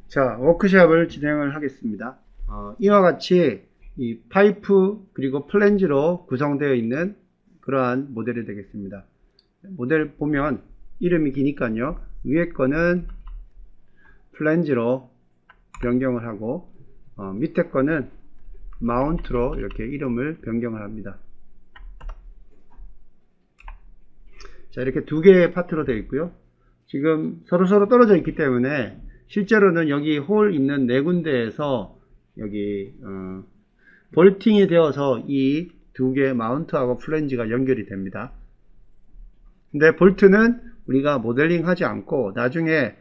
자, 워크샵을 진행을 하겠습니다. 이와 같이 이 파이프 그리고 플랜지로 구성되어 있는 그러한 모델이 되겠습니다. 모델 보면 이름이 기니까요. 위에 거는 플랜지로 변경을 하고 밑에 거는 마운트로 이렇게 이름을 변경을 합니다. 자, 이렇게 두 개의 파트로 되어 있고요. 지금 서로 떨어져 있기 때문에 실제로는 여기 홀 있는 네 군데에서 여기 볼팅이 되어서 이 두 개의 마운트하고 플랜지가 연결이 됩니다. 근데 볼트는 우리가 모델링 하지 않고 나중에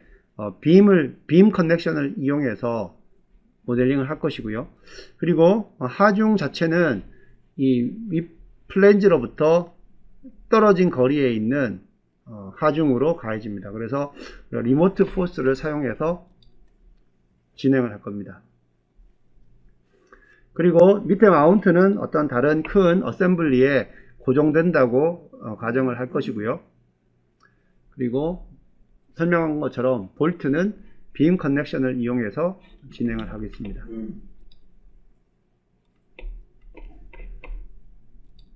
빔 커넥션을 이용해서 모델링을 할 것이고요. 그리고 하중 자체는 이 플랜지로부터 떨어진 거리에 있는 하중으로 가해집니다. 그래서 리모트 포스를 사용해서 진행을 할 겁니다. 그리고 밑에 마운트는 어떤 다른 큰 어셈블리에 고정된다고 가정을 할 것이고요. 그리고 설명한 것처럼 볼트는 빔 커넥션을 이용해서 진행을 하겠습니다.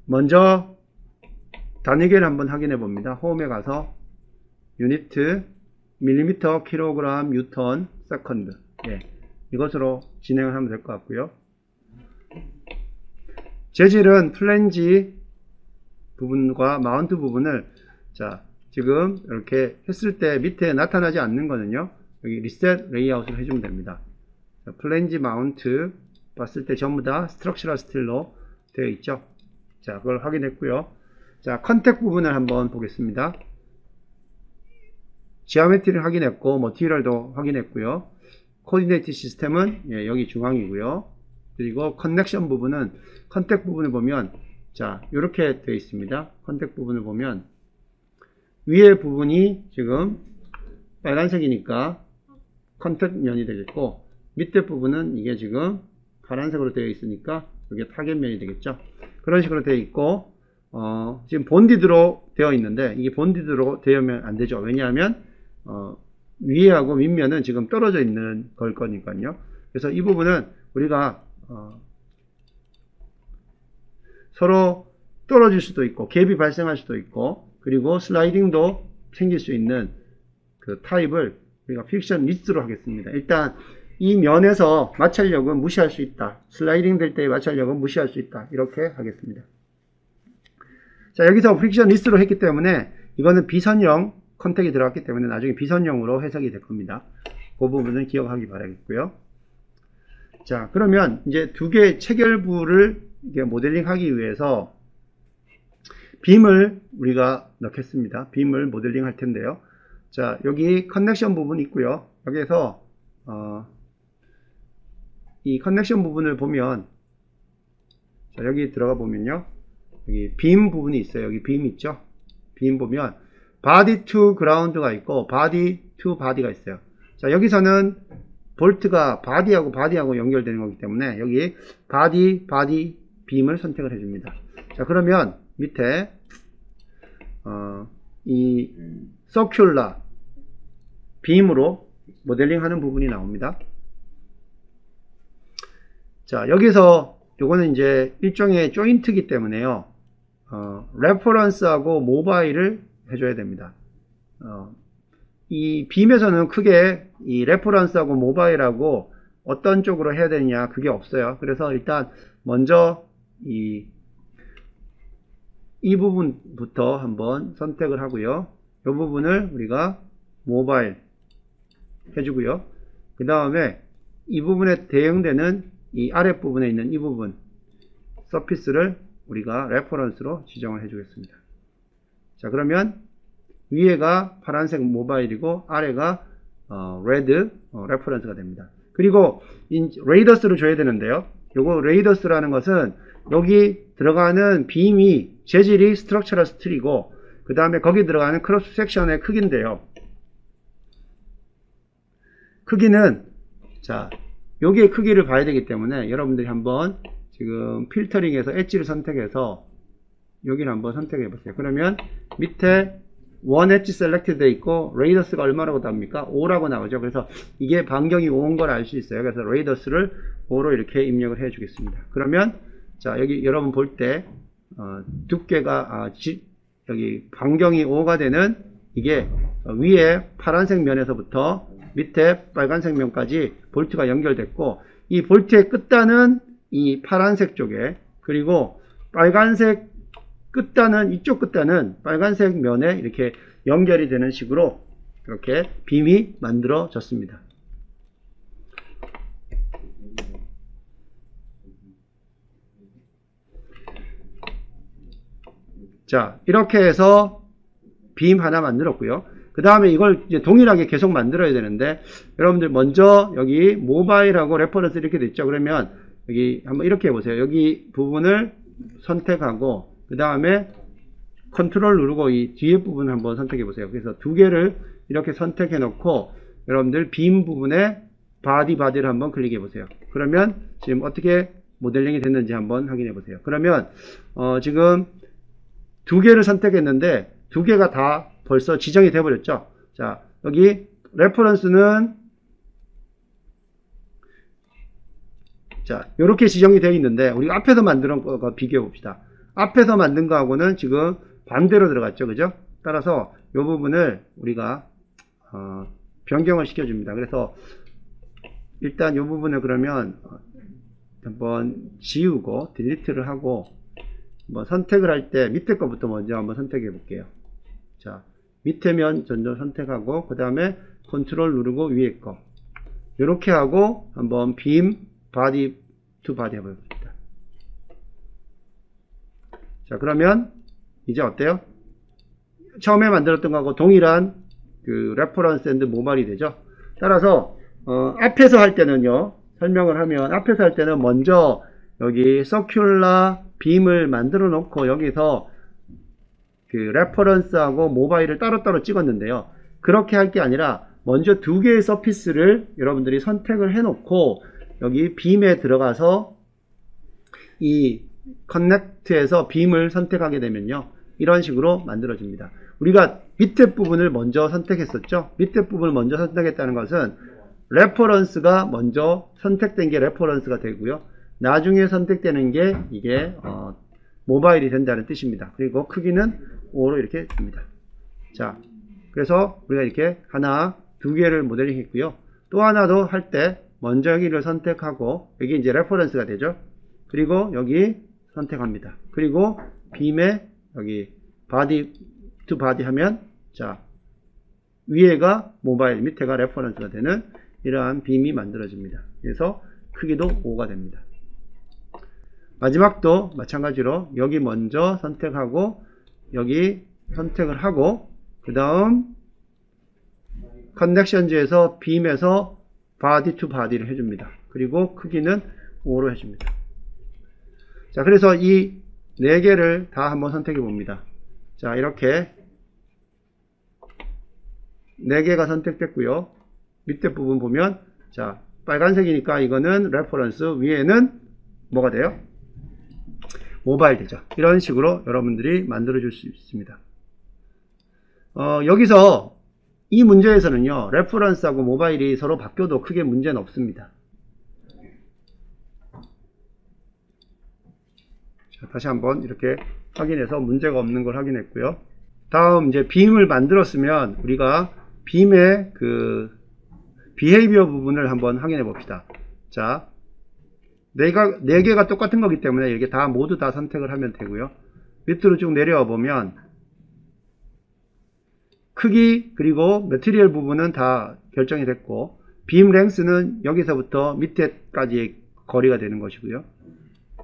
먼저 단위계를 한번 확인해 봅니다. 홈에 가서 유니트 밀리미터 킬로그램 뉴턴 세컨드, 이것으로 진행을 하면 될 것 같고요. 재질은 플랜지 부분과 마운트 부분을 지금 이렇게 했을 때 밑에 나타나지 않는 거는요, 여기 리셋 레이아웃을 해주면 됩니다. 플랜지 마운트 봤을 때 전부 다 스트럭처럴 스틸로 되어 있죠. 자, 그걸 확인했고요. 자, 컨택 부분을 한번 보겠습니다. 지오메트리를 확인했고 머티리얼도 확인했고요. 코디네이트 시스템은 여기 중앙이고요. 그리고 커넥션 부분은 컨택 부분을 보면 이렇게 되어 있습니다. 컨택 부분을 보면 위에 부분이 지금 빨간색이니까 컨택면이 되겠고, 밑에 부분은 이게 지금 파란색으로 되어 있으니까 이게 타겟면이 되겠죠. 그런 식으로 되어 있고, 지금 본디드로 되어 있는데 이게 본디드로 되면 안 되죠. 왜냐하면 위에하고 밑면은 지금 떨어져 있는 걸 거니까요. 그래서 이 부분은 우리가 서로 떨어질 수도 있고 갭이 발생할 수도 있고, 그리고 슬라이딩도 생길 수 있는 그 타입을 우리가 픽션 리스트로 하겠습니다. 일단 이 면에서 마찰력은 무시할 수 있다, 슬라이딩 될 때의 마찰력은 무시할 수 있다, 이렇게 하겠습니다. 자, 여기서 프릭션 리스트로 했기 때문에 이거는 비선형 컨택이 들어갔기 때문에 나중에 비선형으로 해석이 될 겁니다. 그 부분은 기억하기 바라겠고요. 자, 그러면 이제 두 개의 체결부를 이게 모델링 하기 위해서 빔을 우리가 넣겠습니다. 빔을 모델링 할 텐데요. 자, 여기 커넥션 부분이 있고요. 여기에서 이 커넥션 부분을 보면, 자, 여기 들어가 보면요, 여기 빔 부분이 있어요. 여기 빔 있죠? 빔 보면 body to ground가 있고 body to body가 있어요. 자, 여기서는 볼트가 바디하고 연결되는 거기 때문에 여기 바디 빔을 선택을 해줍니다. 자, 그러면 밑에 이 서큘라 빔으로 모델링 하는 부분이 나옵니다. 자, 여기서 요거는 이제 일종의 조인트이기 때문에요, 레퍼런스하고 모바일을 해줘야 됩니다. 이 빔에서는 크게 이 레퍼런스하고 모바일하고 어떤 쪽으로 해야 되느냐, 그게 없어요. 그래서 일단 먼저 이 부분부터 한번 선택을 하고요. 이 부분을 우리가 모바일 해주고요. 그 다음에 이 부분에 대응되는 이 아랫부분에 있는 이 부분 서피스를 우리가 레퍼런스로 지정을 해주겠습니다. 자, 그러면 위에가 파란색 모바일이고 아래가 레드 레퍼런스가 됩니다. 그리고 레이더스를 줘야 되는데요, 요거 레이더스라는 것은 여기 들어가는 빔이 재질이 스트럭처럴 스틸이고 그 다음에 거기 들어가는 크로스 섹션의 크기인데요, 크기는 여기의 크기를 봐야 되기 때문에 여러분들이 한번 지금 필터링에서 엣지를 선택해서 여기를 한번 선택해 보세요. 그러면 밑에 원 엣지 셀렉트 돼 있고 레이더스가 얼마라고 나옵니까? 5라고 나오죠. 그래서 이게 반경이 5인 걸 알 수 있어요. 그래서 레이더스를 5로 이렇게 입력을 해 주겠습니다. 그러면 자, 여기 여러분 볼 때 두께가 여기 반경이 5가 되는 이게 위에 파란색 면에서부터 밑에 빨간색 면까지 볼트가 연결됐고, 이 볼트의 끝단은 이 파란색 쪽에, 그리고 빨간색 끝단은, 이쪽 끝단은 빨간색 면에 이렇게 연결이 되는 식으로 이렇게 빔이 만들어졌습니다. 자, 이렇게 해서 빔 하나 만들었고요. 그 다음에 이걸 이제 동일하게 계속 만들어야 되는데, 여러분들 먼저 여기 모바일하고 레퍼런스 이렇게 됐죠. 그러면 여기 한번 이렇게 해보세요. 여기 부분을 선택하고 그 다음에 컨트롤 누르고 이 뒤에 부분 한번 선택해 보세요. 그래서 두 개를 이렇게 선택해 놓고 여러분들 빔 부분에 바디를 한번 클릭해 보세요. 그러면 지금 어떻게 모델링이 됐는지 한번 확인해 보세요. 그러면 지금 두 개를 선택했는데 두 개가 다 벌써 지정이 돼 버렸죠. 자, 여기 레퍼런스는 자, 이렇게 지정이 되어 있는데 우리가 앞에서 만든 거가 비교해 봅시다. 앞에서 만든 거하고는 지금 반대로 들어갔죠. 그죠? 따라서 이 부분을 우리가 변경을 시켜줍니다. 그래서 일단 이 부분을 그러면 한번 지우고 딜리트를 하고 뭐 선택을 할 때 밑에 거부터 먼저 한번 선택해 볼게요. 자, 밑에 면 먼저 선택하고 그 다음에 컨트롤 누르고 위에 거 이렇게 하고 한번 빔 바디 투 바디 해봅니다. 자, 그러면 이제 어때요? 처음에 만들었던 거하고 동일한 그 레퍼런스 앤드 모발이 되죠. 따라서 앞에서 할 때는요, 설명을 하면 앞에서 할 때는 먼저 여기 서큘라 빔을 만들어 놓고 여기서 그 레퍼런스하고 모바일을 따로따로 찍었는데요. 그렇게 할 게 아니라 먼저 두 개의 서피스를 여러분들이 선택을 해 놓고 여기 빔에 들어가서 이 커넥트에서 빔을 선택하게 되면요, 이런 식으로 만들어집니다. 우리가 밑에 부분을 먼저 선택했었죠. 밑에 부분을 먼저 선택했다는 것은 레퍼런스가 먼저 선택된 게 레퍼런스가 되고요, 나중에 선택되는 게 이게 모바일이 된다는 뜻입니다. 그리고 크기는 5로 이렇게 줍니다. 자, 그래서 우리가 이렇게 하나, 두 개를 모델링 했고요. 또 하나 더 할 때 먼저 여기를 선택하고 여기 이제 레퍼런스가 되죠. 그리고 여기 선택합니다. 그리고 빔에 여기 바디 투 바디 하면 자, 위에가 모바일, 밑에가 레퍼런스가 되는 이러한 빔이 만들어집니다. 그래서 크기도 5가 됩니다. 마지막도 마찬가지로 여기 먼저 선택하고 여기 선택을 하고 그 다음 커넥션즈에서 빔에서 바디 투 바디를 해줍니다. 그리고 크기는 5로 해줍니다. 자, 그래서 이 4개를 다 한번 선택해 봅니다. 자, 이렇게 4개가 선택됐고요. 밑에 부분 보면 자, 빨간색이니까 이거는 레퍼런스, 위에는 뭐가 돼요? 모바일 되죠. 이런 식으로 여러분들이 만들어 줄 수 있습니다. 여기서 이 문제에서는요, 레퍼런스하고 모바일이 서로 바뀌어도 크게 문제는 없습니다. 자, 다시 한번 이렇게 확인해서 문제가 없는 걸 확인했고요. 다음 이제 빔을 만들었으면 우리가 빔의 그 비헤이비어 부분을 한번 확인해 봅시다. 자, 4개가 똑같은 거기 때문에 이렇게 다 모두 다 선택을 하면 되고요. 밑으로 쭉 내려와 보면 크기 그리고 매트리얼 부분은 다 결정이 됐고 빔 랭스는 여기서부터 밑에까지의 거리가 되는 것이고요.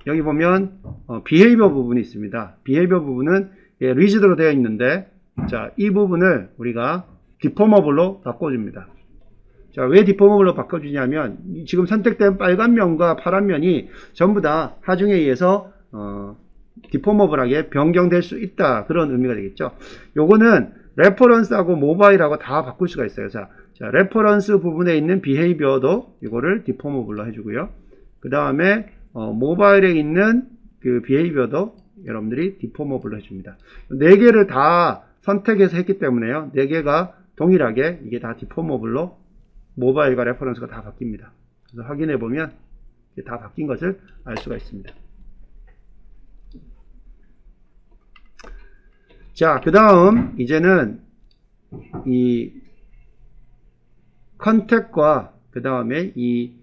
여기 보면 비헤이비어 부분이 있습니다. 비헤이비어 부분은 리지드로 되어 있는데 자, 이 부분을 우리가 디포머블로 바꿔줍니다. 자, 왜 디포머블로 바꿔주냐면 지금 선택된 빨간 면과 파란 면이 전부 다 하중에 의해서 디포머블하게 변경될 수 있다, 그런 의미가 되겠죠. 요거는 레퍼런스하고 모바일하고 다 바꿀 수가 있어요. 자, 레퍼런스 부분에 있는 비헤이비어도 이거를 디포머블로 해주고요. 그 다음에 모바일에 있는 그 비헤이비어도 여러분들이 디포머블로 해줍니다. 4개를 다 선택해서 했기 때문에요. 4개가 동일하게 이게 다 디포머블로 모바일과 레퍼런스가 다 바뀝니다. 그래서 확인해 보면 다 바뀐 것을 알 수가 있습니다. 자, 그 다음 이제는 이 컨택과 그 다음에 이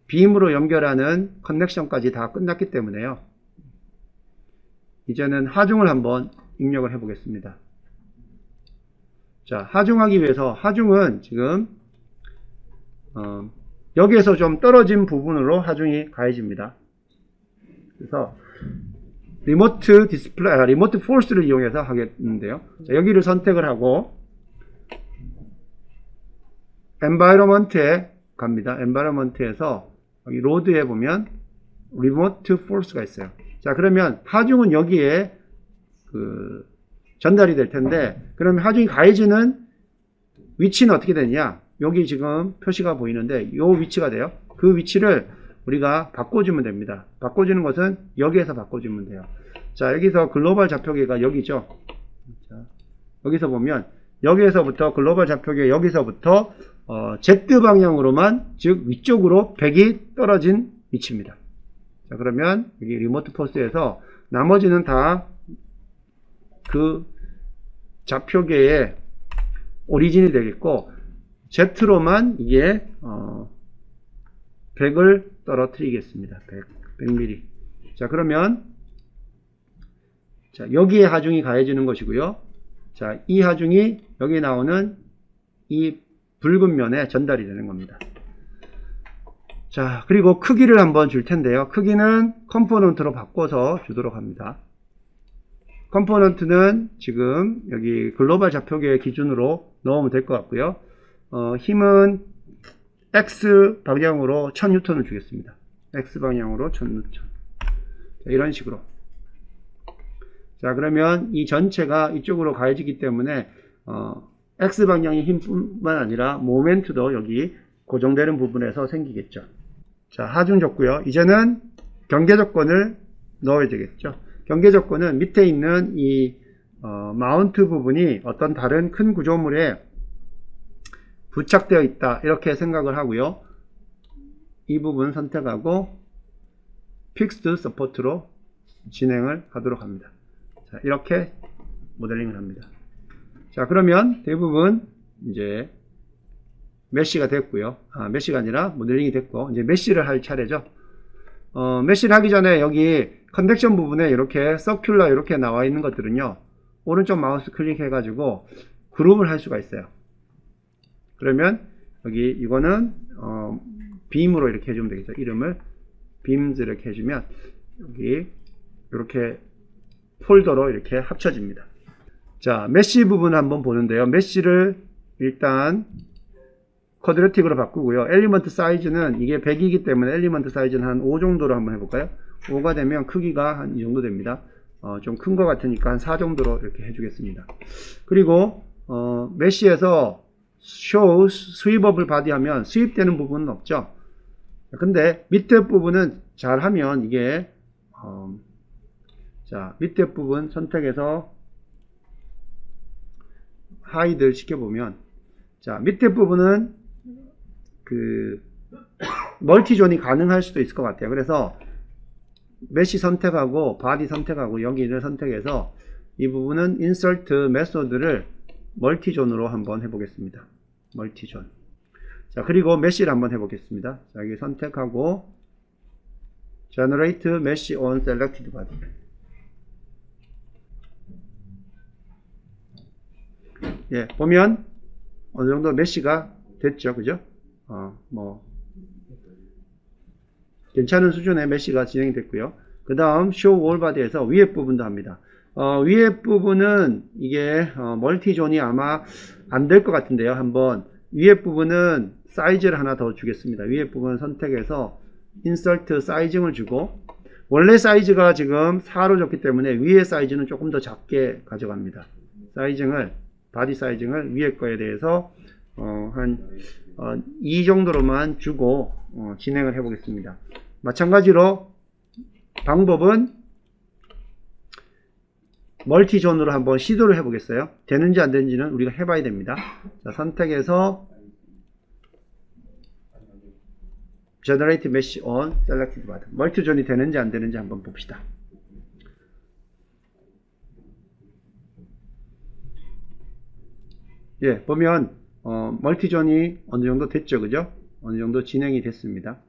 빔으로 연결하는 커넥션까지 다 끝났기 때문에요. 이제는 하중을 한번 입력을 해 보겠습니다. 자, 하중하기 위해서 하중은 지금 여기에서 좀 떨어진 부분으로 하중이 가해집니다. 그래서 리모트 디스플레이, 리모트 포스를 이용해서 하겠는데요. 자, 여기를 선택을 하고 엔바이러먼트에 갑니다. 엔바이러먼트에서 여기 로드에 보면 리모트 포스가 있어요. 자, 그러면 하중은 여기에 전달이 될 텐데, 그러면 하중이 가해지는 위치는 어떻게 되느냐? 여기 지금 표시가 보이는데 이 위치가 돼요. 그 위치를 우리가 바꿔주면 됩니다. 바꿔주는 것은 여기에서 바꿔주면 돼요. 자, 여기서 글로벌 좌표계가 여기죠. 자, 여기서 보면 여기에서부터 글로벌 좌표계 여기서부터 Z 방향으로만, 즉 위쪽으로 100이 떨어진 위치입니다. 자, 그러면 여기 리모트 포스에서 나머지는 다 그 좌표계의 오리진이 되겠고, Z로만 이게 100을 떨어뜨리겠습니다. 100mm. 자, 그러면 자, 여기에 하중이 가해지는 것이고요. 자, 이 하중이 여기 나오는 이 붉은 면에 전달이 되는 겁니다. 자, 그리고 크기를 한번 줄 텐데요. 크기는 컴포넌트로 바꿔서 주도록 합니다. 컴포넌트는 지금 여기 글로벌 좌표계 기준으로 넣으면 될 것 같고요. 힘은 X 방향으로 1000N을 주겠습니다. X 방향으로 1000N. 자, 이런 식으로. 자, 그러면 이 전체가 이쪽으로 가해지기 때문에 X 방향의 힘뿐만 아니라 모멘트도 여기 고정되는 부분에서 생기겠죠. 자, 하중 줬고요. 이제는 경계 조건을 넣어야 되겠죠. 경계 조건은 밑에 있는 이 마운트 부분이 어떤 다른 큰 구조물에 부착되어 있다, 이렇게 생각을 하고요. 이 부분 선택하고 Fixed Support로 진행을 하도록 합니다. 자, 이렇게 모델링을 합니다. 자, 그러면 대부분 이제 메쉬가 됐고요. 메쉬가 아니라 모델링이 됐고, 이제 메쉬를 할 차례죠. 메쉬를 하기 전에 여기 컨넥션 부분에 이렇게 서큘러 이렇게 나와 있는 것들은요, 오른쪽 마우스 클릭해 가지고 그룹을 할 수가 있어요. 그러면 여기 이거는 빔으로 이렇게 해주면 되겠죠. 이름을 빔즈 이렇게 해주면 여기 이렇게 폴더로 이렇게 합쳐집니다. 자, 메쉬 부분 한번 보는데요. 메쉬를 일단 쿼드래틱으로 바꾸고요. 엘리먼트 사이즈는 이게 100이기 때문에 엘리먼트 사이즈는 한 5 정도로 한번 해볼까요? 5가 되면 크기가 한 이 정도 됩니다. 좀 큰 것 같으니까 한 4 정도로 이렇게 해주겠습니다. 그리고 메쉬에서 show sweepable body 하면 수입되는 부분은 없죠. 근데 밑에 부분은 잘 하면 이게 자, 밑에 부분 선택해서 하이드를 시켜보면, 자, 밑에 부분은 멀티존이 가능할 수도 있을 것 같아요. 그래서 메쉬 선택하고 바디 선택하고 여기를 선택해서 이 부분은 인서트 메소드를 멀티존으로 한번 해보겠습니다. 멀티존. 자, 그리고 메쉬를 한번 해보겠습니다. 자, 여기 선택하고 Generate Mesh on Selected Body. 예, 보면 어느 정도 메쉬가 됐죠, 그죠? 괜찮은 수준의 메쉬가 진행이 됐고요. 그 다음 Show All Body에서 위에 부분도 합니다. 위에 부분은 이게 멀티존이 아마 안 될 것 같은데요. 한번 위에 부분은 사이즈를 하나 더 주겠습니다. 위에 부분 선택해서 인서트 사이징을 주고, 원래 사이즈가 지금 4로 줬기 때문에 위에 사이즈는 조금 더 작게 가져갑니다. 사이징을, 바디 사이징을 위에 거에 대해서 한 2 정도로만 주고 진행을 해 보겠습니다. 마찬가지로 방법은 멀티존으로 한번 시도를 해보겠어요. 되는지 안 되는지는 우리가 해봐야 됩니다. 자, 선택해서 Generate Mesh on Selected Path. 멀티존이 되는지 안 되는지 한번 봅시다. 예, 보면 멀티존이 어느 정도 됐죠, 그죠? 어느 정도 진행이 됐습니다.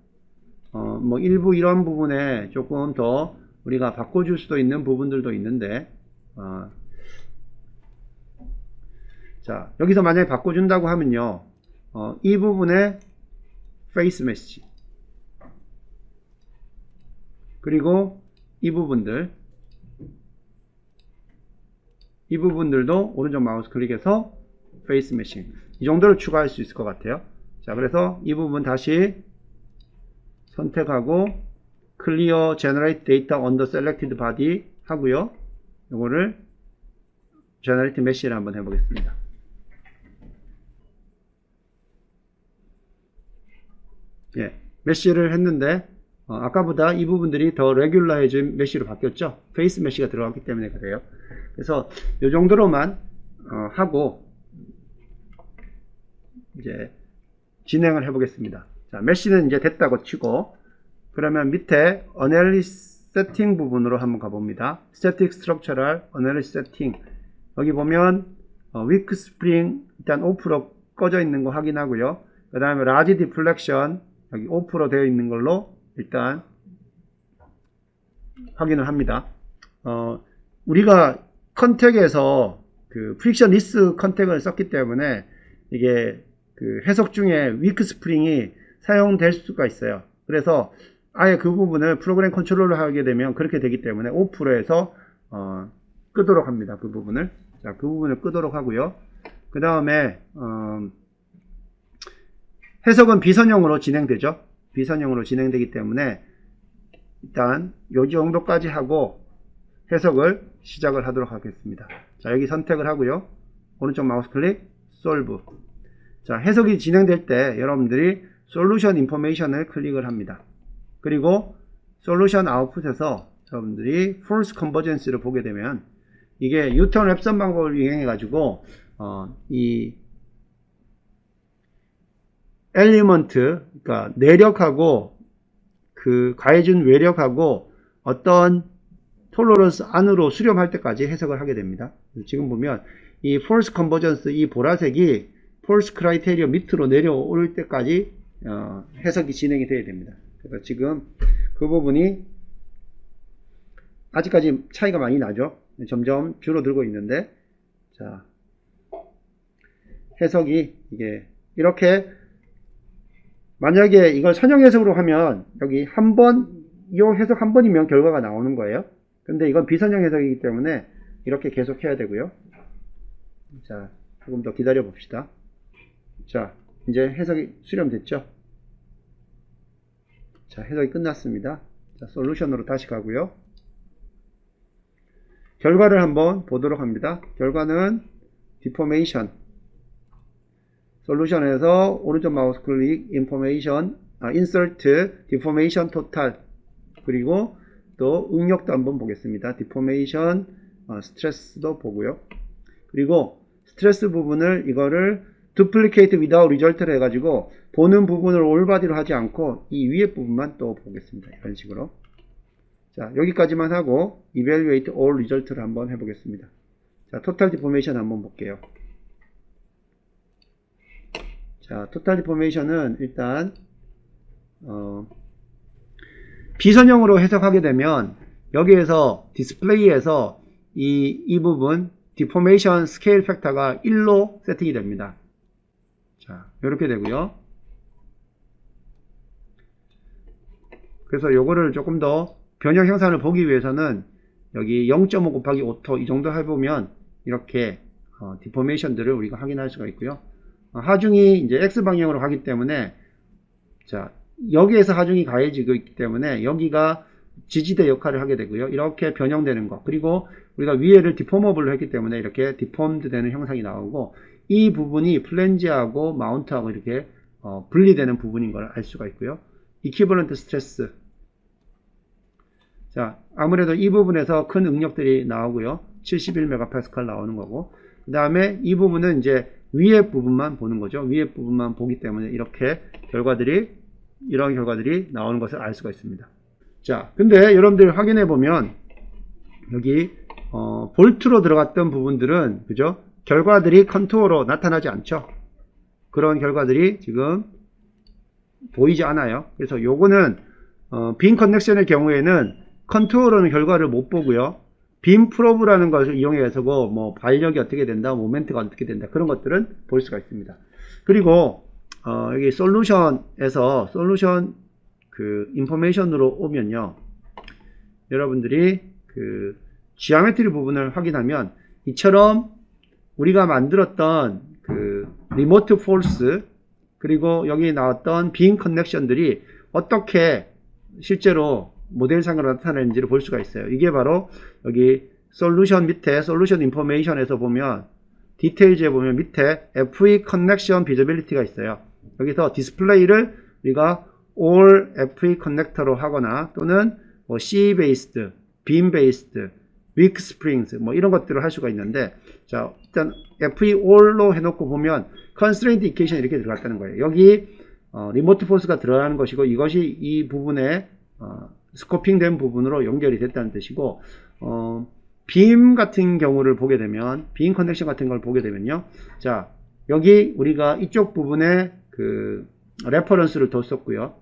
뭐 일부 이런 부분에 조금 더 우리가 바꿔줄 수도 있는 부분들도 있는데, 자, 여기서 만약에 바꿔준다고 하면요, 이 부분에 페이스 메시, 그리고 이 부분들도 오른쪽 마우스 클릭해서 페이스 메싱, 이 정도를 추가할 수 있을 것 같아요. 자, 그래서 이 부분 다시 선택하고 Clear Generate Data on the Selected Body 하고요. 이거를 Generate Mesh를 한번 해보겠습니다. 예, 메쉬를 했는데 아까보다 이 부분들이 더 레귤러해진 메쉬로 바뀌었죠. 페이스 메쉬가 들어갔기 때문에 그래요. 그래서 이 정도로만 하고 이제 진행을 해보겠습니다. 자, 메쉬는 이제 됐다고 치고, 그러면 밑에 Analysis Setting 부분으로 한번 가봅니다. Static Structural Analysis Setting. 여기 보면 Weak Spring 일단 5% 꺼져 있는 거 확인하고요. 그 다음에 Large Deflection 여기 5% 되어 있는 걸로 일단 확인을 합니다. 우리가 컨택에서 그 프릭션리스 컨택을 썼기 때문에 이게 그 해석 중에 위크 스프링이 사용될 수가 있어요. 그래서 아예 그 부분을 프로그램 컨트롤을 하게 되면 그렇게 되기 때문에 5%에서 끄도록 합니다. 그 부분을. 자, 그 부분을 끄도록 하고요. 그 다음에 해석은 비선형으로 진행되죠. 비선형으로 진행되기 때문에 일단 요 정도까지 하고 해석을 시작을 하도록 하겠습니다. 자, 여기 선택을 하고요. 오른쪽 마우스 클릭, Solve. 자, 해석이 진행될 때 여러분들이 Solution Information을 클릭을 합니다. 그리고 Solution Output에서 여러분들이 False Convergence를 보게 되면 이게 U-turn 랩선 방법을 이용해 가지고 이 엘리먼트, 그러니까 내력하고 그 가해준 외력하고 어떤 톨러런스 안으로 수렴할 때까지 해석을 하게 됩니다. 지금 보면 이 false convergence, 이 보라색이 false criteria 밑으로 내려올 때까지 해석이 진행이 돼야 됩니다. 그래서 지금 그 부분이 아직까지 차이가 많이 나죠. 점점 줄어들고 있는데, 자, 해석이 이게 이렇게 만약에 이걸 선형 해석으로 하면 여기 한 번, 이 해석 한 번이면 결과가 나오는 거예요. 근데 이건 비선형 해석이기 때문에 이렇게 계속 해야 되고요. 자, 조금 더 기다려 봅시다. 자, 이제 해석이 수렴됐죠. 자, 해석이 끝났습니다. 자, 솔루션으로 다시 가고요. 결과를 한번 보도록 합니다. 결과는 디포메이션. 솔루션에서 오른쪽 마우스 클릭, 인포메이션, 인서트, 디포메이션 토탈, 그리고 또 응력도 한번 보겠습니다. 디포메이션, 스트레스도 보고요. 그리고 스트레스 부분을 이거를 duplicate without result를 해가지고 보는 부분을 올바디로 하지 않고 이 위에 부분만 또 보겠습니다. 이런 식으로. 자, 여기까지만 하고 evaluate all result를 한번 해보겠습니다. 자, total deformation 한번 볼게요. 자, 토탈 디포메이션은 일단 비선형으로 해석하게 되면 여기에서 디스플레이에서 이 부분 디포메이션 스케일 팩터가 1로 세팅이 됩니다. 자, 이렇게 되고요. 그래서 요거를 조금 더 변형 형상을 보기 위해서는 여기 0.5 곱하기 5토 이 정도 해보면 이렇게 디포메이션들을 우리가 확인할 수가 있고요. 하중이 이제 X방향으로 가기 때문에, 자, 여기에서 하중이 가해지고 있기 때문에 여기가 지지대 역할을 하게 되고요. 이렇게 변형되는 거. 그리고 우리가 위에를 디포머블로 했기 때문에 이렇게 디폼드 되는 형상이 나오고, 이 부분이 플랜지하고 마운트하고 이렇게 분리되는 부분인 걸 알 수가 있고요. 이퀴벌런트 스트레스. 자, 아무래도 이 부분에서 큰 응력들이 나오고요. 71MPa 나오는 거고, 그 다음에 이 부분은 이제 위에 부분만 보는 거죠. 위에 부분만 보기 때문에 이런 결과들이 나오는 것을 알 수가 있습니다. 자, 근데 여러분들 확인해 보면 여기 볼트로 들어갔던 부분들은 그죠? 결과들이 컨투어로 나타나지 않죠. 그런 결과들이 지금 보이지 않아요. 그래서 요거는 빔 커넥션의 경우에는 컨투어로는 결과를 못 보고요. 빔 프로브라는 것을 이용해서 뭐 발력이 어떻게 된다, 모멘트가 어떻게 된다, 그런 것들은 볼 수가 있습니다. 그리고 여기 솔루션에서 솔루션 그 인포메이션으로 오면요, 여러분들이 그 지오메트리 부분을 확인하면 이처럼 우리가 만들었던 그 리모트 폴스, 그리고 여기 나왔던 빔 커넥션들이 어떻게 실제로 모델상으로 나타나는지를 볼 수가 있어요. 이게 바로 여기 솔루션 밑에 솔루션 인포메이션에서 보면 디테일즈에 보면 밑에 FE 커넥션 비저빌리티가 있어요. 여기서 디스플레이를 우리가 all FE 커넥터로 하거나 또는 뭐 C 베이스드, 빔 베이스드, weak springs 뭐 이런 것들을 할 수가 있는데, 자, 일단 FE all로 해놓고 보면 constraint equation 이렇게 들어갔다는 거예요. 여기 리모트 포스가 들어가는 것이고, 이것이 이 부분에 스코핑 된 부분으로 연결이 됐다는 뜻이고, 빔 같은 경우를 보게 되면, 빔 커넥션 같은 걸 보게 되면요, 자, 여기 우리가 이쪽 부분에 그 레퍼런스를 뒀었고요.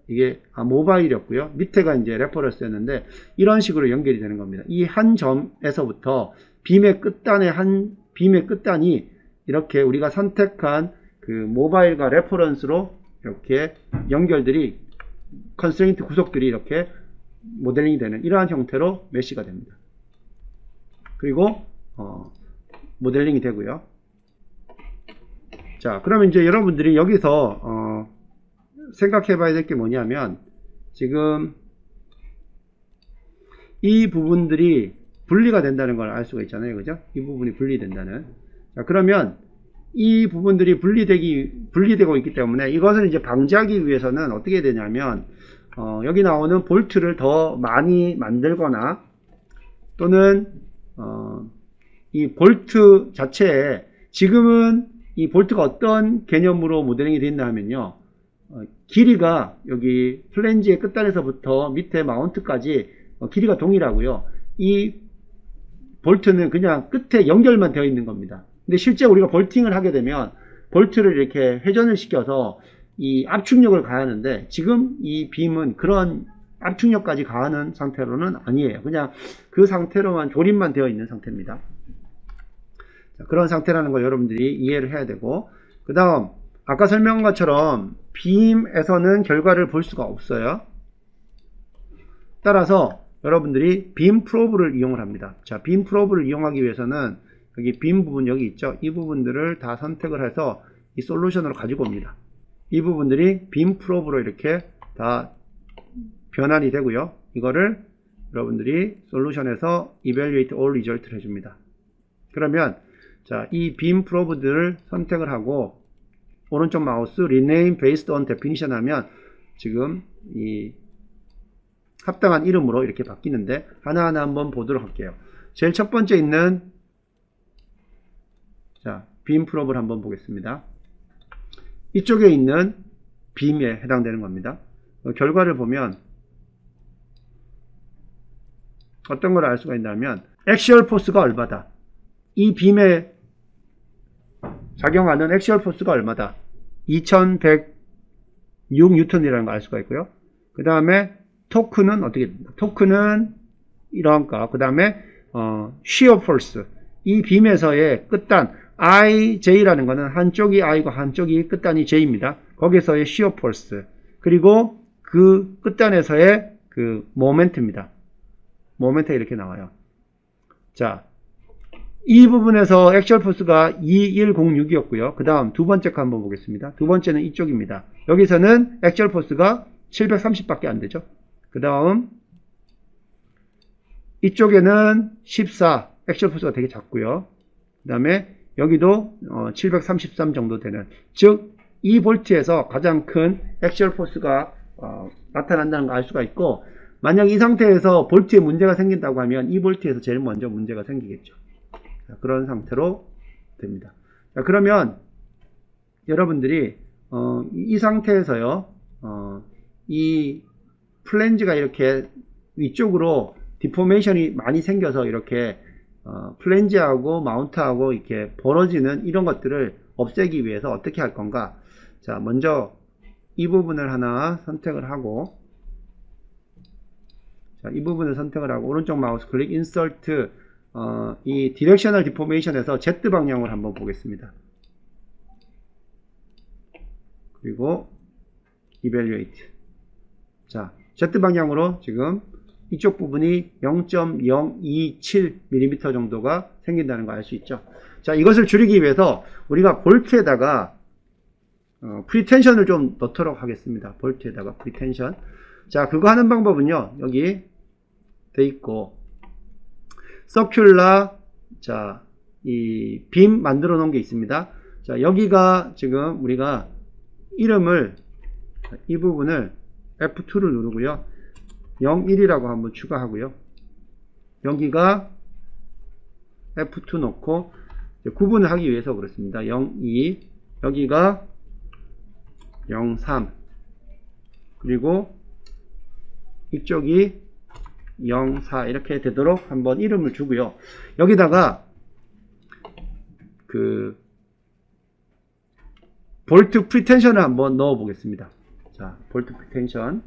이게 모바일이었고요. 밑에가 이제 레퍼런스였는데 이런 식으로 연결이 되는 겁니다. 이 한 점에서부터 빔의 끝단이 이렇게 우리가 선택한 그 모바일과 레퍼런스로 이렇게 연결들이 컨스트레인트 구속들이 이렇게 모델링이 되는 이러한 형태로 메시가 됩니다. 그리고 모델링이 되고요. 자, 그러면 이제 여러분들이 여기서 생각해 봐야 될 게 뭐냐면, 지금 이 부분들이 분리가 된다는 걸 알 수가 있잖아요. 그죠? 이 부분이 분리된다는. 자, 그러면 이 부분들이 분리되고 있기 때문에 이것을 이제 방지하기 위해서는 어떻게 해야 되냐면, 여기 나오는 볼트를 더 많이 만들거나 또는 이 볼트 자체에 지금은 이 볼트가 어떤 개념으로 모델링이 되어 있나 하면요, 길이가 여기 플랜지의 끝단에서부터 밑에 마운트까지 길이가 동일하고요. 이 볼트는 그냥 끝에 연결만 되어 있는 겁니다. 근데 실제 우리가 볼팅을 하게 되면 볼트를 이렇게 회전을 시켜서 이 압축력을 가하는데, 지금 이 빔은 그런 압축력까지 가하는 상태로는 아니에요. 그냥 그 상태로만 조립만 되어 있는 상태입니다. 자, 그런 상태라는 걸 여러분들이 이해를 해야 되고, 그 다음 아까 설명한 것처럼 빔에서는 결과를 볼 수가 없어요. 따라서 여러분들이 빔 프로브를 이용을 합니다. 자, 빔 프로브를 이용하기 위해서는 여기 빔 부분 여기 있죠. 이 부분들을 다 선택을 해서 이 솔루션으로 가지고 옵니다. 이 부분들이 빔 프로브로 이렇게 다 변환이 되고요. 이거를 여러분들이 솔루션에서 evaluate all result를 해줍니다. 그러면 자, 이 빔 프로브들을 선택을 하고 오른쪽 마우스 rename based on definition 하면 지금 이 합당한 이름으로 이렇게 바뀌는데, 하나하나 한번 보도록 할게요. 제일 첫 번째 있는 자, 빔 프로브를 한번 보겠습니다. 이쪽에 있는 빔에 해당되는 겁니다. 결과를 보면 어떤 걸 알 수가 있냐면, 액시얼 포스가 얼마다, 이 빔에 작용하는 액시얼 포스가 얼마다, 2106N이라는 걸 알 수가 있고요. 그 다음에 토크는 어떻게 됩니까? 토크는 이런 거. 그 다음에 shear force, 이 빔에서의 끝단 IJ라는 거는 한쪽이 I고 한쪽이 끝단이 J입니다. 거기서의 shear force, 그리고 그 끝단에서의 그 모멘트입니다. 모멘트가 이렇게 나와요. 자, 이 부분에서 액시얼 포스가 2106이었고요. 그 다음 두 번째 거 한번 보겠습니다. 두 번째는 이쪽입니다. 여기서는 액시얼 포스가 730밖에 안 되죠. 그 다음 이쪽에는 14, 액시얼 포스가 되게 작고요. 그 다음에 여기도 733 정도 되는, 즉 이 볼트에서 가장 큰 액시얼 포스가 나타난다는 걸 알 수가 있고, 만약 이 상태에서 볼트에 문제가 생긴다고 하면 이 볼트에서 제일 먼저 문제가 생기겠죠. 자, 그런 상태로 됩니다. 자, 그러면 여러분들이 이 상태에서요, 이 플랜지가 이렇게 위쪽으로 디포메이션이 많이 생겨서 이렇게 플랜지하고 마운트하고 이렇게 벌어지는 이런 것들을 없애기 위해서 어떻게 할 건가? 자, 먼저 이 부분을 하나 선택을 하고, 자, 이 부분을 선택을 하고 오른쪽 마우스 클릭 인서트, 이 디렉셔널 디포메이션에서 Z 방향으로 한번 보겠습니다. 그리고 evaluate. 자, Z 방향으로 지금 이쪽 부분이 0.027mm 정도가 생긴다는 거 알 수 있죠. 자, 이것을 줄이기 위해서 우리가 볼트에다가 프리텐션을 좀 넣도록 하겠습니다. 볼트에다가 프리텐션. 자, 그거 하는 방법은요, 여기 돼 있고, 서큘라, 자, 이 빔 만들어 놓은 게 있습니다. 자, 여기가 지금 우리가 이름을, 이 부분을 F2를 누르고요, 01이라고 한번 추가하고요, 여기가 F2 놓고 구분을 하기 위해서 그렇습니다. 02, 여기가 03, 그리고 이쪽이 04 이렇게 되도록 한번 이름을 주고요. 여기다가 그 볼트 프리텐션을 한번 넣어 보겠습니다. 자, 볼트 프리텐션,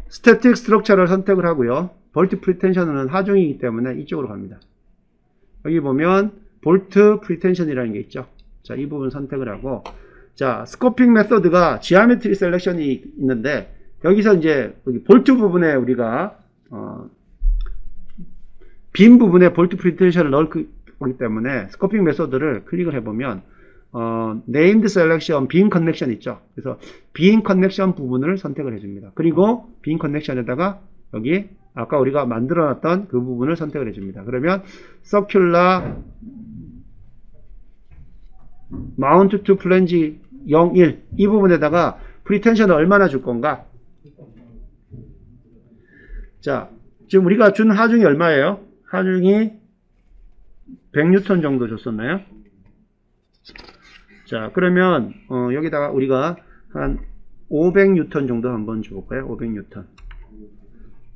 스태틱 스트럭처를 선택을 하고요. 볼트 프리텐션은 하중이기 때문에 이쪽으로 갑니다. 여기 보면 볼트 프리텐션이라는 게 있죠. 자, 이 부분 선택을 하고, 자, 스코핑 메서드가 지오메트리 셀렉션이 있는데, 여기서 이제 여기 볼트 부분에 우리가 빔 부분에 볼트 프리텐션을 넣을 거기 때문에 스코핑 메서드를 클릭을 해보면 named selection 빔 커넥션 있죠. 그래서 빔 커넥션 부분을 선택을 해줍니다. 그리고 빔 커넥션에다가 여기 아까 우리가 만들어놨던 그 부분을 선택을 해줍니다. 그러면 circular mount to flange 01 이 부분에다가 프리텐션을 얼마나 줄 건가? 자, 지금 우리가 준 하중이 얼마예요? 하중이 100N 정도 줬었나요? 자, 그러면 여기다가 우리가 한 500N 정도 한번 줘볼까요? 500N.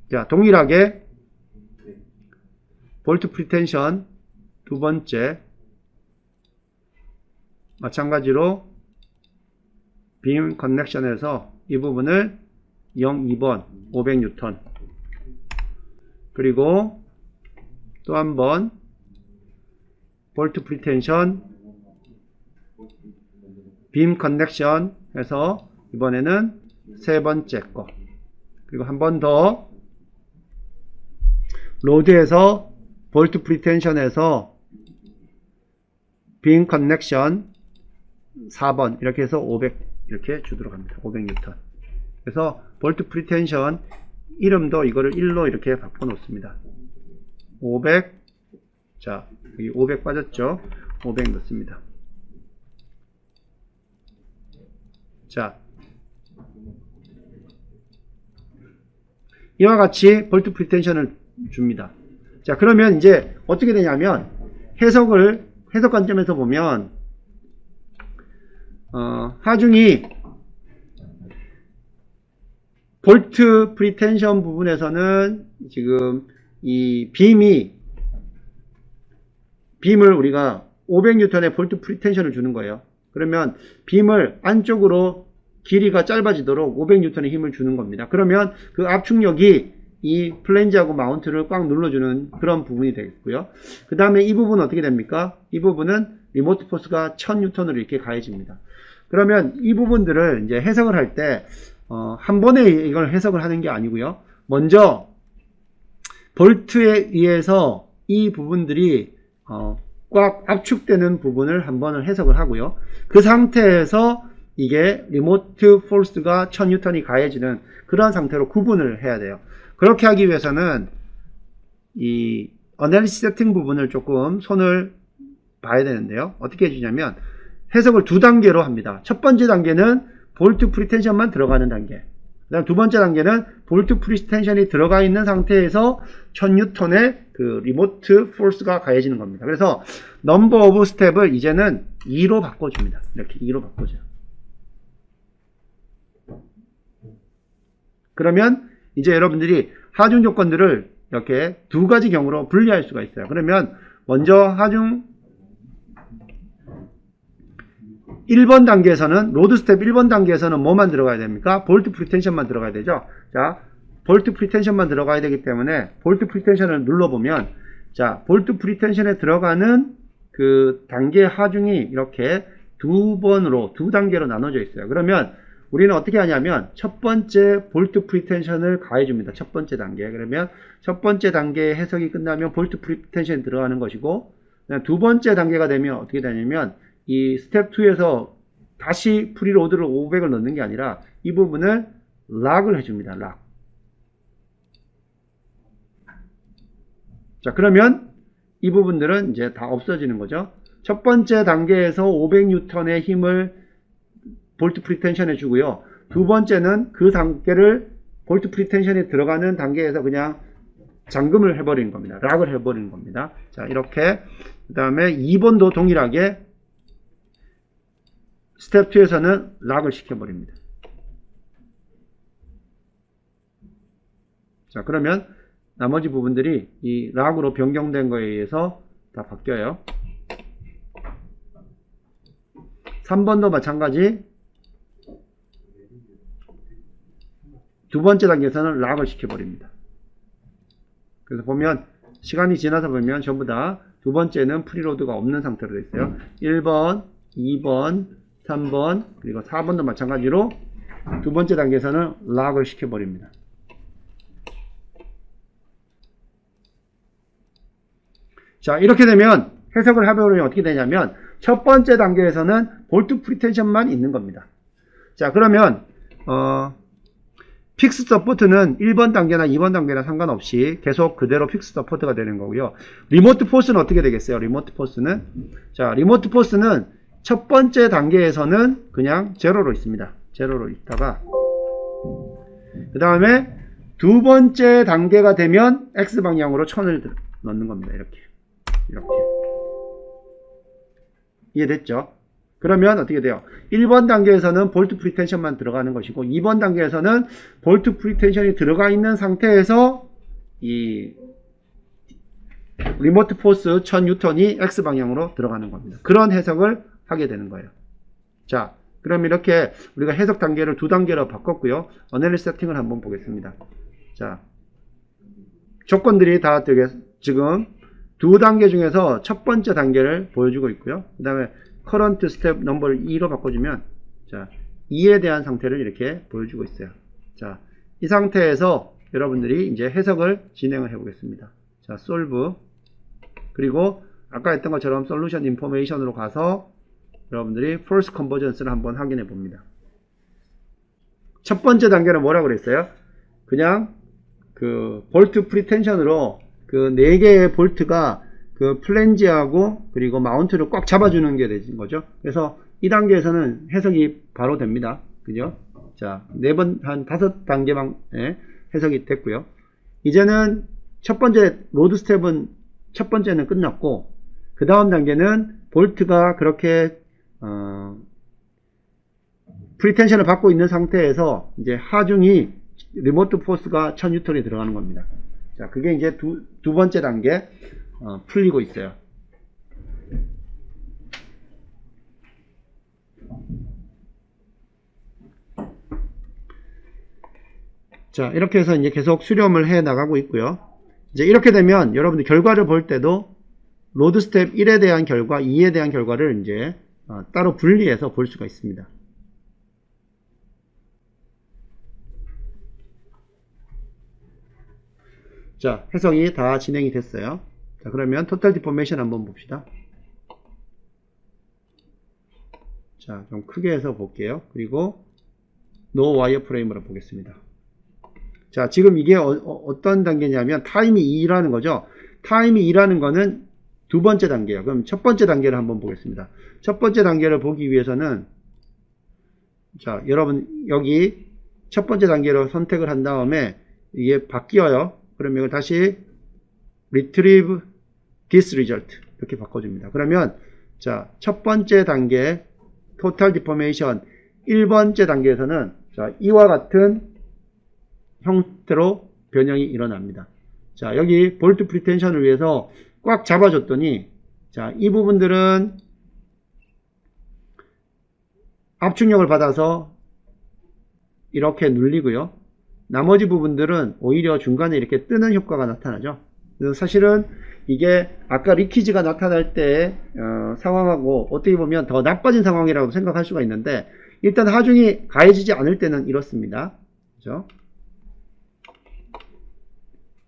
자, 동일하게 볼트 프리텐션 두 번째 마찬가지로 빔 커넥션에서 이 부분을 02번 500N, 그리고 또 한번 볼트 프리텐션 빔 커넥션 해서 이번에는 세 번째 거, 그리고 한 번 더 로드에서 볼트 프리텐션에서 빔 커넥션 4번 이렇게 해서 500 이렇게 주도록 합니다. 500N. 그래서 볼트 프리텐션 이름도 이거를 1로 이렇게 바꿔 놓습니다. 500, 자, 여기 500 빠졌죠? 500 넣습니다. 자, 이와 같이 볼트 프리텐션을 줍니다. 자, 그러면 이제 어떻게 되냐면 해석 관점에서 보면 하중이 볼트 프리텐션 부분에서는 지금 이 빔을 우리가 500N의 볼트 프리텐션을 주는 거예요. 그러면 빔을 안쪽으로 길이가 짧아지도록 500N의 힘을 주는 겁니다. 그러면 그 압축력이 이 플랜지하고 마운트를 꽉 눌러주는 그런 부분이 되겠고요. 그 다음에 이 부분은 어떻게 됩니까? 이 부분은 리모트 포스가 1000N으로 이렇게 가해집니다. 그러면 이 부분들을 이제 해석을 할 때 한 번에 이걸 해석을 하는 게 아니고요. 먼저 볼트에 의해서 이 부분들이 꽉 압축되는 부분을 한 번을 해석을 하고요. 그 상태에서 이게 리모트 포스가 1000N이 가해지는 그런 상태로 구분을 해야 돼요. 그렇게 하기 위해서는 이 어널리시스 세팅 부분을 조금 손을 봐야 되는데요. 어떻게 해주냐면 해석을 두 단계로 합니다. 첫 번째 단계는 볼트 프리텐션만 들어가는 단계. 그다음 두 번째 단계는 볼트 프리텐션이 들어가 있는 상태에서 1000N의 그 리모트 포스가 가해지는 겁니다. 그래서 넘버 오브 스텝을 이제는 2로 바꿔줍니다. 이렇게 2로 바꿔줘요. 그러면 이제 여러분들이 하중 조건들을 이렇게 두 가지 경우로 분리할 수가 있어요. 그러면 먼저 하중 1번 단계에서는 로드 스텝 1번 단계에서는 뭐만 들어가야 됩니까? 볼트 프리텐션만 들어가야 되죠. 자, 볼트 프리텐션만 들어가야 되기 때문에 볼트 프리텐션을 눌러보면 자, 볼트 프리텐션에 들어가는 그 단계 하중이 이렇게 두 단계로 나눠져 있어요. 그러면 우리는 어떻게 하냐면 첫 번째 볼트 프리텐션을 가해줍니다. 첫 번째 단계. 그러면 첫 번째 단계의 해석이 끝나면 볼트 프리텐션이 들어가는 것이고 두 번째 단계가 되면 어떻게 되냐면 이 스텝 2에서 다시 프리로드를 500을 넣는 게 아니라 이 부분을 락을 해줍니다. 락. 자, 그러면 이 부분들은 이제 다 없어지는 거죠. 첫 번째 단계에서 500N의 힘을 볼트 프리텐션에 주고요. 두 번째는 그 단계를 볼트 프리텐션에 들어가는 단계에서 그냥 잠금을 해버리는 겁니다. 락을 해버리는 겁니다. 자, 이렇게 그 다음에 2번도 동일하게 스텝 2에서는 락을 시켜버립니다. 자, 그러면 나머지 부분들이 이 락으로 변경된 거에 의해서 다 바뀌어요. 3번도 마찬가지. 두 번째 단계에서는 락을 시켜버립니다. 그래서 보면 시간이 지나서 보면 전부 다 두 번째는 프리로드가 없는 상태로 되어 있어요. 1번, 2번, 3번, 그리고 4번도 마찬가지로 두 번째 단계에서는 락을 시켜버립니다. 자, 이렇게 되면 해석을 해보면 어떻게 되냐면 첫 번째 단계에서는 볼트 프리텐션만 있는 겁니다. 자, 그러면 픽스 서포트는 1번 단계나 2번 단계나 상관없이 계속 그대로 픽스 서포트가 되는 거고요. 리모트 포스는 어떻게 되겠어요? 리모트 포스는 자, 리모트 포스는 첫 번째 단계에서는 그냥 제로로 있습니다. 제로로 있다가 그 다음에 두 번째 단계가 되면 X방향으로 1000을 넣는 겁니다. 이렇게 이해됐죠? 그러면 어떻게 돼요? 1번 단계에서는 볼트 프리텐션만 들어가는 것이고 2번 단계에서는 볼트 프리텐션이 들어가 있는 상태에서 이 리모트 포스 1000N이 X방향으로 들어가는 겁니다. 그런 해석을 하게 되는 거예요. 자, 그럼 이렇게 우리가 해석 단계를 두 단계로 바꿨고요. 어널리스 세팅을 한번 보겠습니다. 자, 조건들이 다 되게 지금 두 단계 중에서 첫 번째 단계를 보여주고 있고요. 그 다음에 current step number를 2로 바꿔주면 자, 2에 대한 상태를 이렇게 보여주고 있어요. 자, 이 상태에서 여러분들이 이제 해석을 진행을 해 보겠습니다. 자, solve 그리고 아까 했던 것처럼 solution information으로 가서 여러분들이 false convergence를 한번 확인해 봅니다. 첫 번째 단계는 뭐라고 그랬어요? 그냥 그 볼트 프리텐션으로 그 4개의 볼트가 그 플랜지하고 그리고 마운트를 꽉 잡아주는 게 되는 거죠. 그래서 이 단계에서는 해석이 바로 됩니다. 그죠? 자, 4번, 한 5단계만 해석이 됐고요. 이제는 첫 번째 로드 스텝은 첫 번째는 끝났고, 그 다음 단계는 볼트가 그렇게, 프리텐션을 받고 있는 상태에서 이제 하중이 리모트 포스가 1000N이 들어가는 겁니다. 자, 그게 이제 두 번째 단계, 풀리고 있어요. 자, 이렇게 해서 이제 계속 수렴을 해 나가고 있고요. 이제 이렇게 되면 여러분들 결과를 볼 때도 로드 스텝 1에 대한 결과, 2에 대한 결과를 이제 따로 분리해서 볼 수가 있습니다. 자, 해석이 다 진행이 됐어요. 자, 그러면 토탈 디포메이션 한번 봅시다. 자, 좀 크게 해서 볼게요. 그리고 노 와이어 프레임으로 보겠습니다. 자, 지금 이게 어떤 단계냐면 타임이 2라는 거죠. 타임이 2라는 거는 두 번째 단계예요. 그럼 첫 번째 단계를 한번 보겠습니다. 첫 번째 단계를 보기 위해서는 자, 여러분 여기 첫 번째 단계로 선택을 한 다음에 이게 바뀌어요. 그러면 이걸 다시 retrieve this result 이렇게 바꿔줍니다. 그러면 자, 첫 번째 단계 total deformation 1번째 단계에서는 자, 이와 같은 형태로 변형이 일어납니다. 자, 여기 볼트 프리텐션을 위해서 꽉 잡아줬더니 자, 이 부분들은 압축력을 받아서 이렇게 눌리고요. 나머지 부분들은 오히려 중간에 이렇게 뜨는 효과가 나타나죠. 그래서 사실은 이게 아까 리키지가 나타날 때 상황하고 어떻게 보면 더 나빠진 상황이라고 생각할 수가 있는데 일단 하중이 가해지지 않을 때는 이렇습니다. 그죠?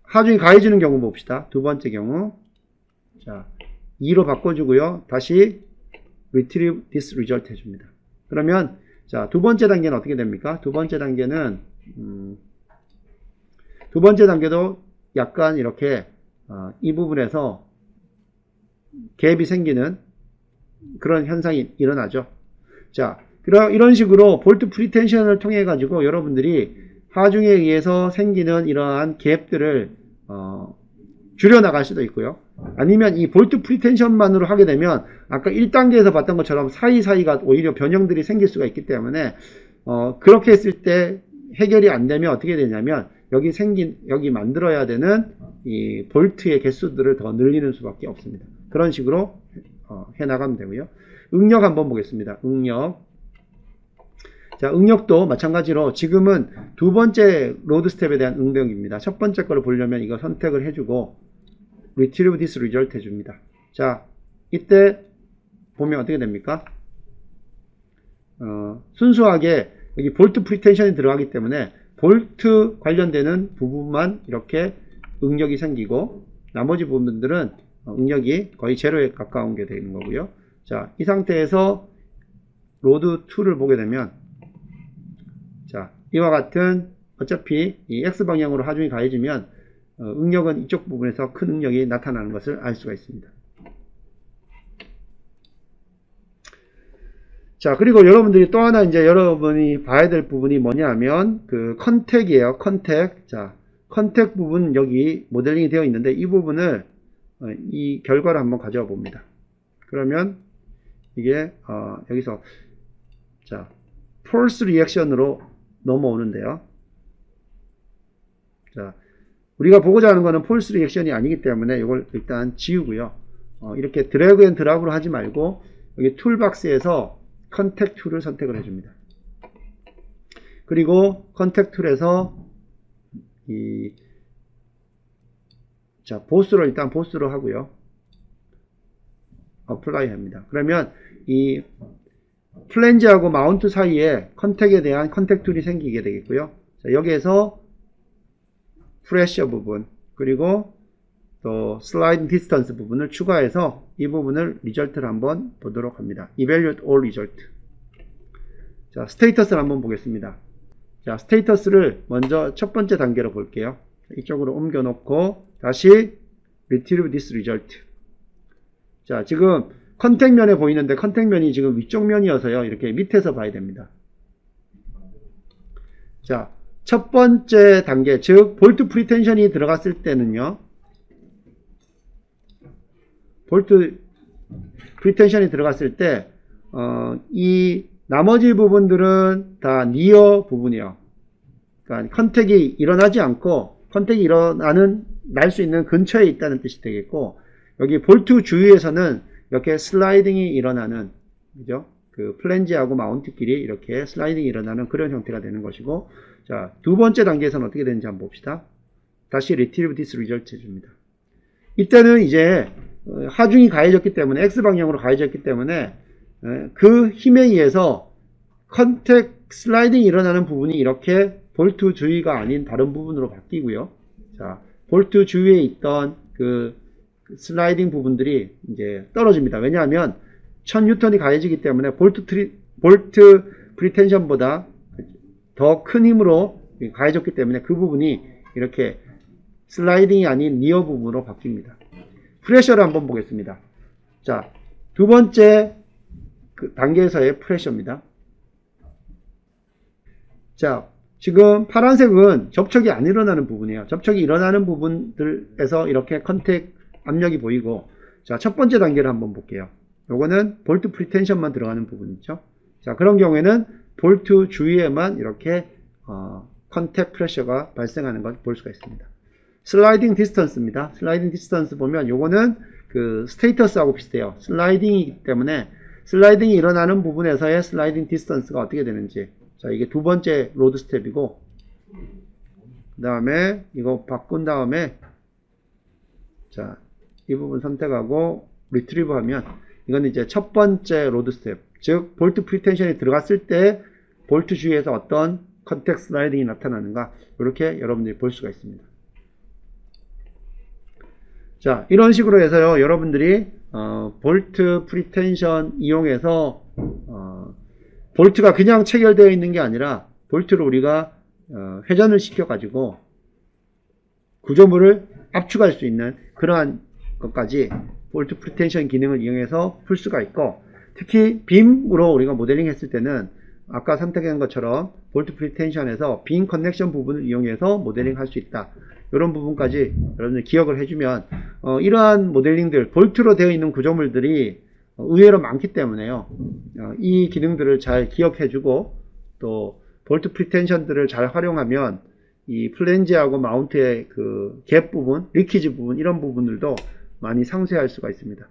하중이 가해지는 경우 봅시다. 두 번째 경우 자 2로 바꿔주고요. 다시 retrieve this result 해줍니다. 그러면 자 두 번째 단계는 어떻게 됩니까? 두 번째 단계는 두 번째 단계도 약간 이렇게 이 부분에서 갭이 생기는 그런 현상이 일어나죠. 자, 이런 식으로 볼트 프리텐션을 통해 가지고 여러분들이 하중에 의해서 생기는 이러한 갭들을 줄여나갈 수도 있고요. 아니면 이 볼트 프리텐션만으로 하게 되면 아까 1단계에서 봤던 것처럼 사이사이가 오히려 변형들이 생길 수가 있기 때문에 그렇게 했을 때 해결이 안 되면 어떻게 되냐면 여기 만들어야 되는 이 볼트의 개수들을 더 늘리는 수밖에 없습니다. 그런 식으로 해나가면 되고요. 응력 한번 보겠습니다. 응력. 자, 응력도 마찬가지로 지금은 두 번째 로드 스텝에 대한 응력입니다. 첫 번째 거를 보려면 이거 선택을 해주고 retrieve this result 해줍니다. 자, 이때 보면 어떻게 됩니까? 순수하게 여기 볼트 프리텐션이 들어가기 때문에 볼트 관련되는 부분만 이렇게 응력이 생기고 나머지 부분들은 응력이 거의 제로에 가까운 게 되는 거고요. 자, 이 상태에서 로드 2를 보게 되면 자, 이와 같은 어차피 이 X방향으로 하중이 가해지면 응력은 이쪽 부분에서 큰 응력이 나타나는 것을 알 수가 있습니다. 자, 그리고 여러분들이 또 하나 이제 여러분이 봐야 될 부분이 뭐냐면 그 컨택이에요. 컨택. 자, 컨택 부분 여기 모델링이 되어 있는데 이 부분을 이 결과를 한번 가져와 봅니다. 그러면 이게 여기서 자, 폴스 리액션으로 넘어오는데요. 자, 우리가 보고자 하는 것은 폴스 리액션이 아니기 때문에 이걸 일단 지우고요. 이렇게 드래그 앤 드랍으로 하지 말고 여기 툴박스에서 컨택 툴을 선택을 해줍니다. 그리고 컨택 툴에서 자, 보스로 일단 보스로 하고요. 어플라이 합니다. 그러면 이 플랜지하고 마운트 사이에 컨택에 대한 컨택 툴이 생기게 되겠고요. 자, 여기에서 프레셔 부분 그리고 또 슬라이딩 디스턴스 부분을 추가해서 이 부분을 리절트를 한번 보도록 합니다. Evaluate all result. 자, 스테이터스를 한번 보겠습니다. 자, 스테이터스를 먼저 첫 번째 단계로 볼게요. 이쪽으로 옮겨 놓고 다시 retrieve this result. 자, 지금 컨택면에 보이는데 컨택면이 지금 위쪽 면이어서요. 이렇게 밑에서 봐야 됩니다. 자, 첫 번째 단계, 즉 볼트 프리텐션이 들어갔을 때는요. 볼트 프리텐션이 들어갔을 때 이 나머지 부분들은 다 니어 부분이요. 그러니까 컨택이 일어나지 않고 컨택이 날 수 있는 근처에 있다는 뜻이 되겠고 여기 볼트 주위에서는 이렇게 슬라이딩이 일어나는 그죠? 그 플랜지하고 마운트끼리 이렇게 슬라이딩이 일어나는 그런 형태가 되는 것이고 자, 두 번째 단계에서는 어떻게 되는지 한번 봅시다. 다시 retrieve this result 해줍니다. 이때는 이제 하중이 가해졌기 때문에 X방향으로 가해졌기 때문에 그 힘에 의해서 컨택 슬라이딩이 일어나는 부분이 이렇게 볼트 주위가 아닌 다른 부분으로 바뀌고요. 자, 볼트 주위에 있던 그 슬라이딩 부분들이 이제 떨어집니다. 왜냐하면 1000N이 가해지기 때문에 볼트 프리텐션보다 더 큰 힘으로 가해졌기 때문에 그 부분이 이렇게 슬라이딩이 아닌 니어 부분으로 바뀝니다. 프레셔를 한번 보겠습니다. 자, 두 번째 그 단계에서의 프레셔입니다. 자, 지금 파란색은 접촉이 안 일어나는 부분이에요. 접촉이 일어나는 부분들에서 이렇게 컨택 압력이 보이고, 자, 첫 번째 단계를 한번 볼게요. 요거는 볼트 프리텐션만 들어가는 부분이죠. 자, 그런 경우에는 볼트 주위에만 이렇게 컨택 프레셔가 발생하는 걸 볼 수가 있습니다. 슬라이딩 디스턴스입니다. 슬라이딩 디스턴스 보면 요거는 그 스테이터스하고 비슷해요. 슬라이딩이기 때문에 슬라이딩이 일어나는 부분에서의 슬라이딩 디스턴스가 어떻게 되는지. 자, 이게 두 번째 로드 스텝이고, 그 다음에 이거 바꾼 다음에, 자, 이 부분 선택하고 리트리브 하면 이건 이제 첫 번째 로드 스텝, 즉 볼트 프리텐션이 들어갔을 때 볼트 주위에서 어떤 컨택 슬라이딩이 나타나는가, 이렇게 여러분들이 볼 수가 있습니다. 자, 이런 식으로 해서요, 여러분들이 볼트 프리텐션 이용해서 볼트가 그냥 체결되어 있는 게 아니라 볼트를 우리가 회전을 시켜 가지고 구조물을 압축할 수 있는 그러한 것까지 볼트 프리텐션 기능을 이용해서 풀 수가 있고, 특히 빔으로 우리가 모델링 했을 때는 아까 선택한 것처럼 볼트 프리텐션에서 빔 커넥션 부분을 이용해서 모델링 할 수 있다. 이런 부분까지 여러분들 기억을 해주면 이러한 모델링들, 볼트로 되어 있는 구조물들이 의외로 많기 때문에요. 이 기능들을 잘 기억해주고 또 볼트 프리텐션들을 잘 활용하면 이 플랜지하고 마운트의 그 갭 부분, 리키지 부분, 이런 부분들도 많이 상쇄할 수가 있습니다.